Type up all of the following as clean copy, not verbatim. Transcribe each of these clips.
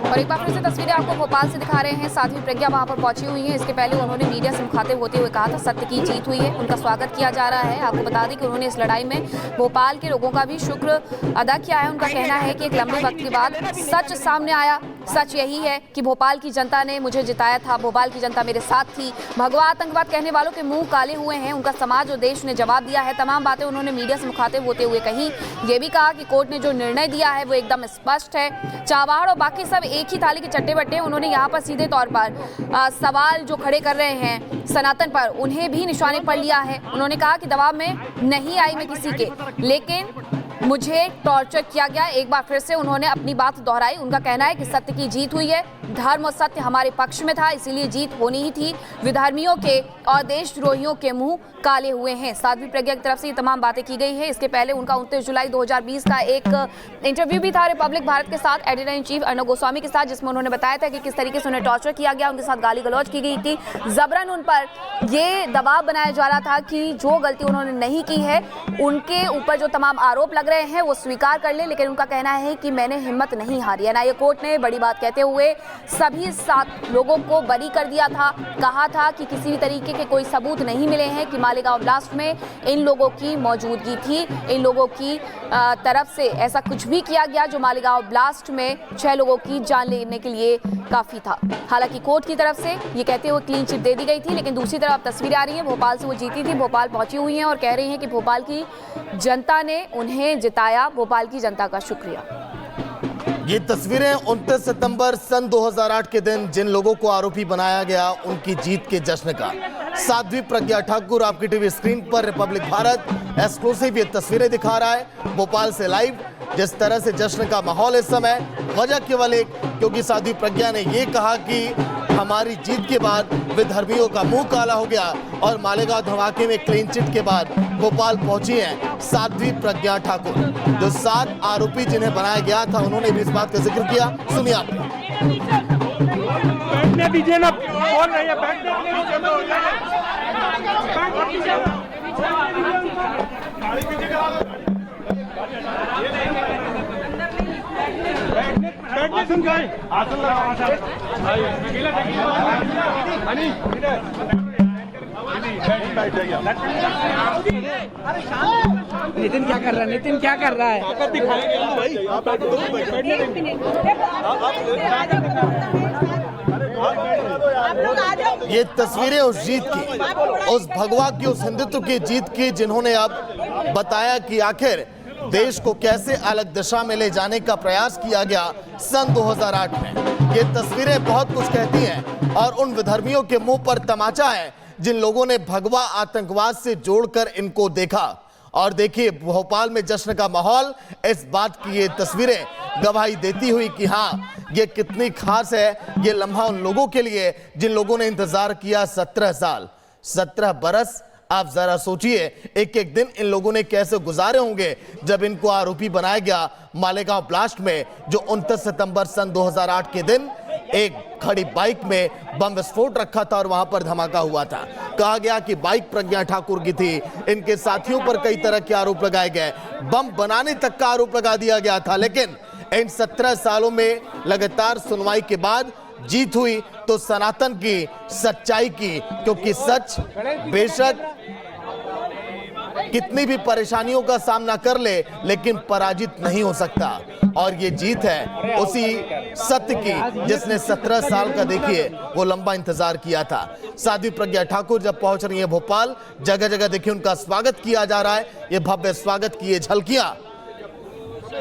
और एक बार फिर से तस्वीरें आपको भोपाल से दिखा रहे हैं। साध्वी प्रज्ञा वहां पर पहुंची हुई हैं। इसके पहले उन्होंने मीडिया से मुखातिब होते हुए कहा था सत्य की जीत हुई है, उनका स्वागत किया जा रहा है। आपको बता दें कि उन्होंने इस लड़ाई में भोपाल के लोगों का भी शुक्र अदा किया है। उनका कहना है कि एक लंबे वक्त के बाद सच सामने आया। सच यही है कि भोपाल की जनता ने मुझे जिताया था, भोपाल की जनता मेरे साथ थी। भगवा आतंकवाद कहने वालों के मुंह काले हुए हैं, उनका समाज और देश ने जवाब दिया है। तमाम बातें उन्होंने मीडिया से मुखातिब होते हुए कही। ये भी कहा कि कोर्ट ने जो निर्णय दिया है वो एकदम स्पष्ट है। चावाड़ और बाकी सब एक ही थाली के चट्टे बट्टे। उन्होंने यहाँ पर सीधे तौर पर सवाल जो खड़े कर रहे हैं सनातन पर, उन्हें भी निशाने पर लिया है। उन्होंने कहा कि दबाव में नहीं आई मैं किसी के, लेकिन मुझे टॉर्चर किया गया। एक बार फिर से उन्होंने अपनी बात दोहराई। उनका कहना है कि सत्य की जीत हुई है, धर्म और सत्य हमारे पक्ष में था, इसीलिए जीत होनी ही थी। विधर्मियों के और देशद्रोहियों के मुंह काले हुए हैं। साध्वी प्रज्ञा की तरफ से ये तमाम बातें की गई है। इसके पहले उनका 29 जुलाई 2020 का एक इंटरव्यू भी था रिपब्लिक भारत के साथ, editor in chief Arnab Goswami के साथ, जिसमें उन्होंने बताया था कि किस तरीके से उन्हें टॉर्चर किया गया, उनके साथ गाली गलौज की गई थी, जबरन उन पर ये दबाव बनाया जा रहा था कि जो गलती उन्होंने नहीं की है उनके ऊपर जो तमाम आरोप लग रहे हैं वो स्वीकार कर ले। लेकिन उनका कहना है कि मैंने हिम्मत नहीं हारी। एनआईए कोर्ट ने बड़ी बात कहते हुए सभी 7 लोगों को बरी कर दिया था। कहा था कि किसी भी तरीके के कोई सबूत नहीं मिले हैं कि मालेगांव ब्लास्ट में इन लोगों की मौजूदगी थी, इन लोगों की तरफ से ऐसा कुछ भी किया गया जो मालेगांव ब्लास्ट में 6 लोगों की जान लेने के लिए काफी था। हालांकि कोर्ट की तरफ से ये कहते हुए क्लीन चिट दे दी गई थी, लेकिन दूसरी तरफ तस्वीरें आ रही हैं भोपाल से वो जीती थी, भोपाल पहुंची हुई हैं और कह रही हैं कि भोपाल की जनता ने उन्हें जिताया। भोपाल की जनता का शुक्रिया। ये तस्वीरें 29 सितंबर सन 2008 के दिन जिन लोगों को आरोपी बनाया गया उनकी जीत के जश्न का। साध्वी प्रज्ञा ठाकुर आपकी टीवी स्क्रीन पर रिपब्लिक भारत एक्सक्लूसिव ये तस्वीरें दिखा रहा है भोपाल से लाइव। जिस तरह से जश्न का माहौल इस समय, वजह केवल एक, क्योंकि साध्वी प्रज्ञा ने ये कहा कि हमारी जीत के बाद विधर्मियों का मुंह काला हो गया और मालेगांव धमाके में क्लीन चिट के बाद भोपाल पहुंची हैं साध्वी प्रज्ञा ठाकुर। जो 7 आरोपी जिन्हें बनाया गया था उन्होंने भी इस बात का जिक्र किया। सुनिए आप। बैठने दीजिए ना, बोल रही है, बैठने समझाएं, आसन लगाओ। नितिन क्या कर रहा है? नितिन क्या कर रहा है? ये तस्वीरें उस जीत की, उस भगवा की, उस हिंदुत्व की जीत की, जिन्होंने अब बताया कि आखिर देश को कैसे अलग दिशा में ले जाने का प्रयास किया गया सन 2008 में। ये तस्वीरें बहुत कुछ कहती हैं और उन विधर्मियों के मुंह पर तमाचा है जिन लोगों ने भगवा आतंकवाद से जोड़कर इनको देखा। और देखिए भोपाल में जश्न का माहौल इस बात की ये तस्वीरें गवाही देती हुई कि हाँ, ये कितनी खास है ये लम्हा उन लोगों के लिए जिन लोगों ने इंतजार किया 17 साल, 17 बरस। आप जरा सोचिए एक एक दिन इन लोगों ने कैसे गुजारे होंगे जब इनको आरोपी बनाया गया मालेगांव ब्लास्ट में, जो 29 सितंबर सन 2008 के दिन एक खड़ी बाइक में बम विस्फोट रखा था और वहां पर धमाका हुआ था। कहा गया कि बाइक प्रज्ञा ठाकुर की थी, इनके साथियों पर कई तरह के आरोप लगाए गए, बम बनाने तक का आरोप लगा दिया गया था। लेकिन इन 17 सालों में लगातार सुनवाई के बाद जीत हुई तो सनातन की, सच्चाई की, क्योंकि सच बेशक कितनी भी परेशानियों का सामना कर ले लेकिन पराजित नहीं हो सकता। और ये जीत है उसी सत्य की जिसने 17 साल का, देखिए, वो लंबा इंतजार किया था। साध्वी प्रज्ञा ठाकुर जब पहुंच रही है भोपाल, जगह जगह देखिए उनका स्वागत किया जा रहा है। ये भव्य स्वागत की ये झलकियां,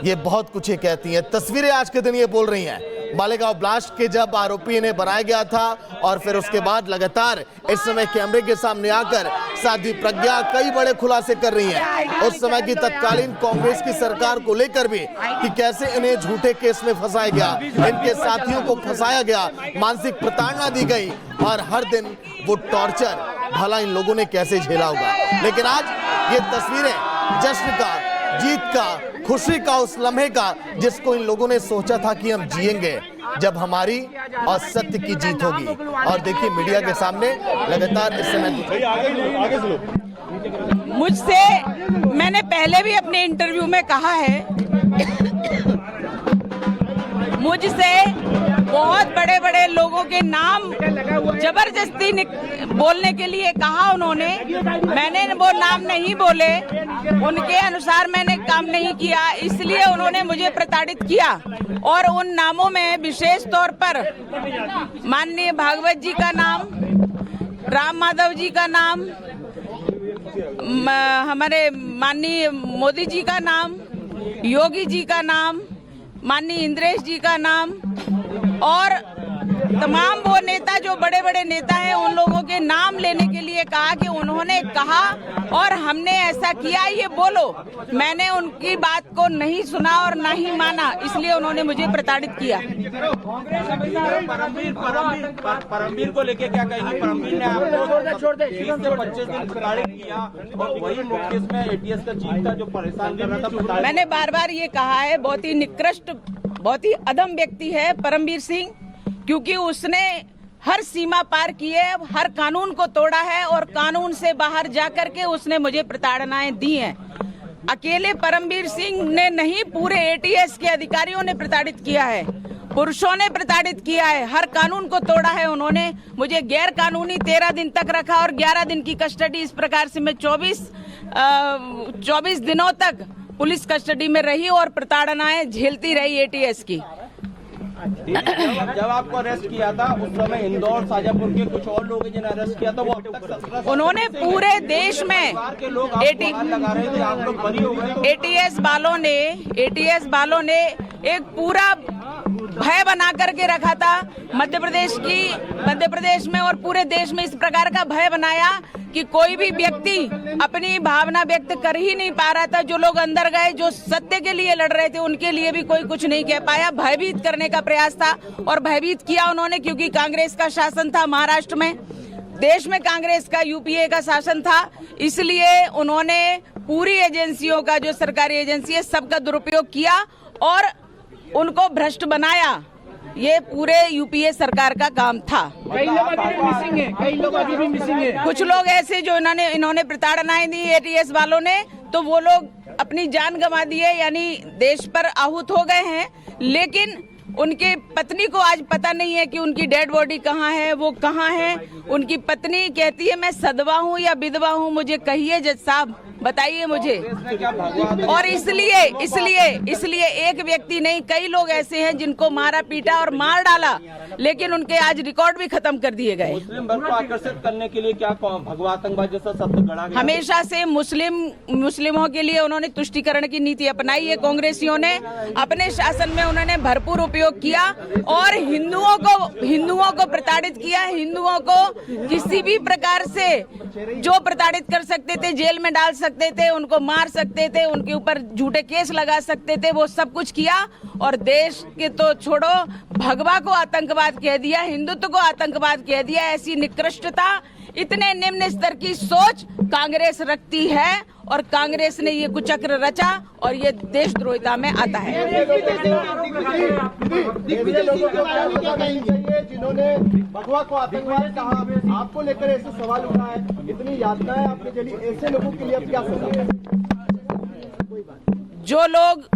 ये बहुत कुछ ये कहती हैं। तस्वीरें आज के दिन ये बोल रही हैं मालेगांव ब्लास्ट के जब आरोपी ने बनाया गया था और फिर उसके बाद लगातार इस समय कैमरे के सामने आकर साध्वी प्रज्ञा कई बड़े खुलासे कर रही हैं उस समय की तत्कालीन कांग्रेस की सरकार को लेकर भी, कि कैसे इन्हें झूठे केस में फंसाया गया, इनके साथियों को फंसाया गया, मानसिक प्रताड़ना दी गई और हर दिन वो टॉर्चर भला इन लोगों ने कैसे झेला होगा। लेकिन आज ये तस्वीरें जश्न का, जीत का, खुशी का, उस लम्हे का जिसको इन लोगों ने सोचा था कि हम जिएंगे जब हमारी और सत्य की जीत होगी। और देखिए मीडिया के सामने लगातार इस समय मुझसे, मैंने पहले भी अपने इंटरव्यू में कहा है मुझसे बहुत बड़े बड़े लोगों के नाम जबरदस्ती बोलने के लिए कहा उन्होंने। मैंने वो नाम नहीं बोले, उनके अनुसार मैंने काम नहीं किया, इसलिए उन्होंने मुझे प्रताड़ित किया। और उन नामों में विशेष तौर पर माननीय भागवत जी का नाम, राम माधव जी का नाम, हमारे माननीय मोदी जी का नाम, योगी जी का नाम, माननीय इंद्रेश जी का नाम और तमाम वो नेता जो बड़े बड़े नेता हैं उन लोगों के नाम लेने के लिए कहा कि उन्होंने कहा और हमने ऐसा किया, ये बोलो। मैंने उनकी बात को नहीं सुना और ना ही माना, इसलिए उन्होंने मुझे प्रताड़ित किया। परमवीर को लेके क्या कहेंगे? परमवीर ने आपको 20 से 25 दिन प्रताड़ित किया और वही मुख्य में एटीएस का चीफ था जो परेशान कर रहा था। मैंने बार बार ये कहा है, बहुत ही निकृष्ट, बहुत ही अधम व्यक्ति है परमवीर सिंह, क्योंकि उसने हर सीमा पार की है, हर कानून को तोड़ा है और कानून से बाहर जाकर के उसने मुझे प्रताड़नाएं दी हैं। अकेले परमवीर सिंह ने नहीं, पूरे एटीएस के अधिकारियों ने प्रताड़ित किया है, पुरुषों ने प्रताड़ित किया है, हर कानून को तोड़ा है उन्होंने। मुझे गैर कानूनी 13 दिन तक रखा और 11 दिन की कस्टडी, इस प्रकार से मैं 24 दिनों तक पुलिस कस्टडी में रही और प्रताड़नाएं झेलती रही एटीएस की। जब आपको अरेस्ट किया था उस समय इंदौर, शाजापुर के कुछ और लोग जिन्हें अरेस्ट किया था वो अब तक 17 उन्होंने पूरे देश में एटीएस वालों ने एक पूरा भय बना करके रखा था। मध्य प्रदेश में और पूरे देश में इस प्रकार का भय बनाया कि कोई भी व्यक्ति अपनी भावना व्यक्त कर ही नहीं पा रहा था। जो लोग अंदर गए, जो सत्य के लिए लड़ रहे थे, उनके लिए भी कोई कुछ नहीं कह पाया। भयभीत करने का प्रयास था और भयभीत किया उन्होंने, क्योंकि कांग्रेस का शासन था महाराष्ट्र में, देश में कांग्रेस का यूपीए का शासन था, इसलिए उन्होंने पूरी एजेंसियों का, जो सरकारी एजेंसी है, सबका दुरुपयोग किया और उनको भ्रष्ट बनाया। ये पूरे यूपीए सरकार का काम था। कई लोग अभी भी मिसिंग है, कई लोग अभी भी मिसिंग है। कुछ लोग ऐसे जो इन्होंने प्रताड़नाएं दी एटीएस वालों ने, तो वो लोग अपनी जान गंवा दिए, यानी देश पर आहूत हो गए हैं। लेकिन उनके पत्नी को आज पता नहीं है कि उनकी डेड बॉडी कहाँ है, वो कहाँ है। उनकी पत्नी कहती है मैं सदवा हूँ या विधवा हूँ, मुझे कहिए जज साहब, बताइए मुझे। और इसलिए एक व्यक्ति नहीं, कई लोग ऐसे हैं जिनको मारा पीटा और मार डाला, लेकिन उनके आज रिकॉर्ड भी खत्म कर दिए गए। मुस्लिम वर्ग को आकर्षित करने के लिए क्या भगवा आतंकवाद जैसा शब्द गढ़ा गया? हमेशा से मुस्लिमों के लिए उन्होंने तुष्टीकरण की नीति अपनाई है। कांग्रेसियों ने अपने शासन में उन्होंने भरपूर उपयोग किया और हिंदुओं को प्रताड़ित किया। हिंदुओं को किसी भी प्रकार से जो प्रताड़ित कर सकते थे, जेल में डाल सकते थे, उनको मार सकते थे, उनके ऊपर झूठे केस लगा सकते थे, वो सब कुछ किया। और देश के तो छोड़ो, भगवा को आतंकवाद कह दिया, हिंदुत्व को आतंकवाद कह दिया। ऐसी निकृष्टता, इतने निम्न स्तर की सोच कांग्रेस रखती है और कांग्रेस ने ये कुचक्र रचा और ये देशद्रोहिता में आता है। जिन्होंने भगवा को आतंकवाद कहा, आपको लेकर ऐसे सवाल उठा है, इतनी यातनाएं आपने झेली, ऐसे लोगों के लिए अब क्या सजा है? जो लोग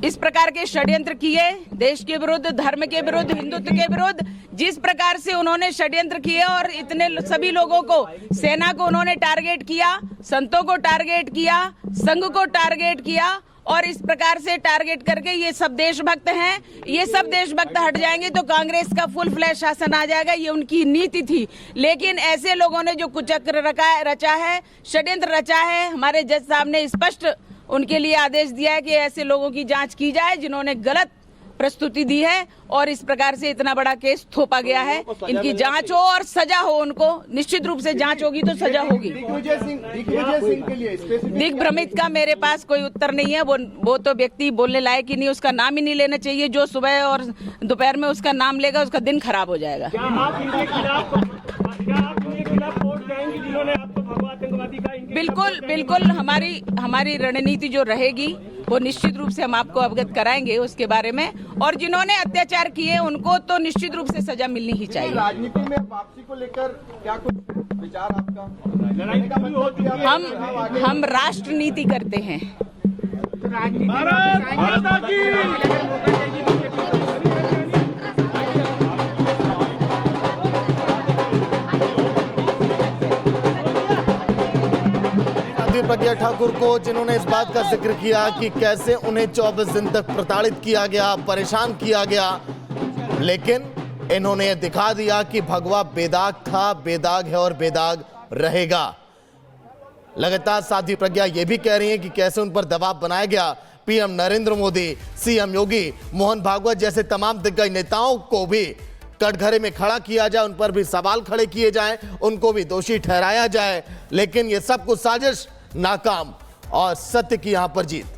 इस प्रकार के षड्यंत्र किए, देश के विरुद्ध, धर्म के विरुद्ध, हिंदुत्व के विरुद्ध, जिस प्रकार से उन्होंने षड्यंत्र किए और इतने सभी लोगों को, सेना को उन्होंने टारगेट किया, संतों को टारगेट किया, संघ को टारगेट किया और इस प्रकार से टारगेट करके ये सब देशभक्त हैं। ये सब देशभक्त हट जाएंगे तो कांग्रेस का फुल फ्लैश शासन आ जाएगा, ये उनकी नीति थी। लेकिन ऐसे लोगों ने जो कुचक्र रचा है, षड्यंत्र रचा है, हमारे जज साहब ने स्पष्ट उनके लिए आदेश दिया है कि ऐसे लोगों की जांच की जाए जिन्होंने गलत प्रस्तुति दी है और इस प्रकार से इतना बड़ा केस थोपा गया है। इनकी जांच हो और सजा हो, उनको निश्चित रूप से जांच होगी तो सजा होगी। दिग्विजय सिंह के लिए दिग्भ्रमित का मेरे पास कोई उत्तर नहीं है। वो तो व्यक्ति बोलने लायक ही नहीं, उसका नाम ही नहीं लेना चाहिए। जो सुबह और दोपहर में उसका नाम लेगा उसका दिन खराब हो जाएगा। बिल्कुल हमारी रणनीति जो रहेगी वो निश्चित रूप से हम आपको अवगत कराएंगे उसके बारे में। और जिन्होंने अत्याचार किए उनको तो निश्चित रूप से सजा मिलनी ही चाहिए। राजनीति में वापसी को लेकर क्या कुछ विचार आपका? हम राष्ट्रनीति करते हैं। साध्वी प्रज्ञा ठाकुर को, जिन्होंने इस बात का जिक्र किया कि कैसे उन्हें 24 दिन तक प्रताड़ित किया गया, परेशान किया गया, लेकिन इन्होंने दिखा दिया कि भगवा बेदाग था, बेदाग है और बेदाग रहेगा। लगातार साध्वी प्रज्ञा ये भी कह रही हैं कि कैसे उन पर दबाव बनाया गया। पीएम नरेंद्र मोदी, सीएम योगी, मोहन भागवत जैसे तमाम दिग्गज नेताओं को भी कटघरे में खड़ा किया जाए, उन पर भी सवाल खड़े किए जाएं, उनको भी दोषी ठहराया जाए, लेकिन ये सब कुछ साजिश, नाकाम और सत्य की यहां पर जीत।